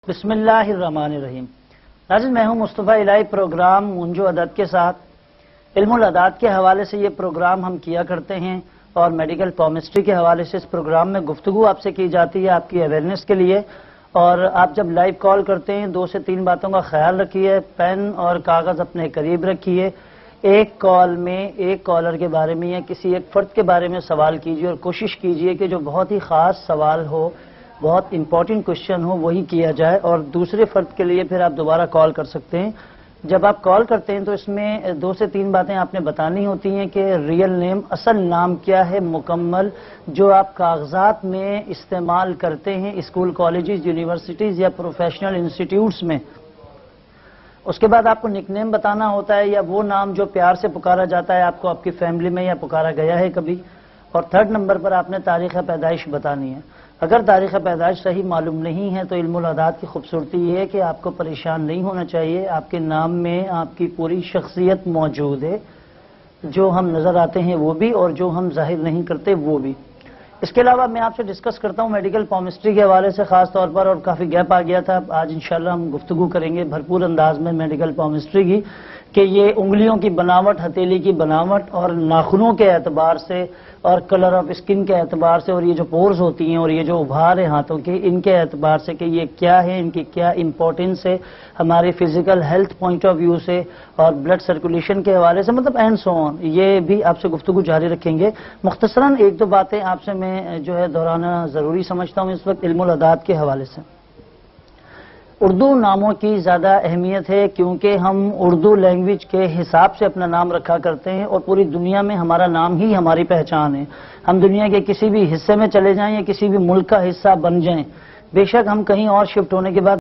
बिस्मिल्लाहिर्रहमानिर्रहीम। नाज़रीन, मैं हूं मुस्तफ़ा इलाही। प्रोग्राम मुंजो अदद के साथ इल्मुल अदात के हवाले से ये प्रोग्राम हम किया करते हैं और मेडिकल केमिस्ट्री के हवाले से इस प्रोग्राम में गुफ्तगू आपसे की जाती है आपकी अवेयरनेस के लिए। और आप जब लाइव कॉल करते हैं 2 से 3 बातों का ख्याल रखिए, पेन और कागज़ अपने करीब रखिए। एक कॉल में एक कॉलर के बारे में या किसी एक फर्द के बारे में सवाल कीजिए और कोशिश कीजिए कि जो बहुत ही ख़ास सवाल हो, बहुत इंपॉर्टेंट क्वेश्चन हो, वही किया जाए और दूसरे फर्द के लिए फिर आप दोबारा कॉल कर सकते हैं। जब आप कॉल करते हैं तो इसमें 2 से 3 बातें आपने बतानी होती हैं कि रियल नेम, असल नाम क्या है मुकम्मल, जो आप कागजात में इस्तेमाल करते हैं स्कूल, कॉलेजेस, यूनिवर्सिटीज़ या प्रोफेशनल इंस्टीट्यूट्स में। उसके बाद आपको निकनेम बताना होता है या वो नाम जो प्यार से पुकारा जाता है आपको आपकी फैमिली में या पुकारा गया है कभी। और 3rd नंबर पर आपने तारीख़ पैदाइश बतानी है। अगर तारीख़ पैदाइश सही मालूम नहीं है तो इल्मुल अदात की खूबसूरती ये है कि आपको परेशान नहीं होना चाहिए। आपके नाम में आपकी पूरी शख्सियत मौजूद है, जो हम नज़र आते हैं वो भी और जो हम जाहिर नहीं करते वो भी। इसके अलावा मैं आपसे डिस्कस करता हूँ मेडिकल केमिस्ट्री के हवाले से ख़ास तौर पर, और काफ़ी गैप आ गया था। आज इंशाल्लाह हम गुफ्तगू करेंगे भरपूर अंदाज में मेडिकल केमिस्ट्री की, कि ये उंगलियों की बनावट, हथेली की बनावट और नाखूनों के एतबार से और कलर ऑफ स्किन के एतबार से और ये जो पोर्स होती हैं और ये जो उभार है हाथों के, इनके एतबार से कि ये क्या है, इनकी क्या इंपॉर्टेंस है हमारे physical health point of view से और ब्लड सर्कुलेशन के हवाले से, मतलब एंड सो ऑन। ये भी आपसे गुफ्तगू जारी रखेंगे। मुख्तसरन 1-2 बातें आपसे मैं जो है दोहराना ज़रूरी समझता हूँ इस वक्त इल्मुल अदात के हवाले से। उर्दू नामों की ज़्यादा अहमियत है क्योंकि हम उर्दू लैंग्वेज के हिसाब से अपना नाम रखा करते हैं और पूरी दुनिया में हमारा नाम ही हमारी पहचान है। हम दुनिया के किसी भी हिस्से में चले जाएं या किसी भी मुल्क का हिस्सा बन जाएं, बेशक हम कहीं और शिफ्ट होने के बाद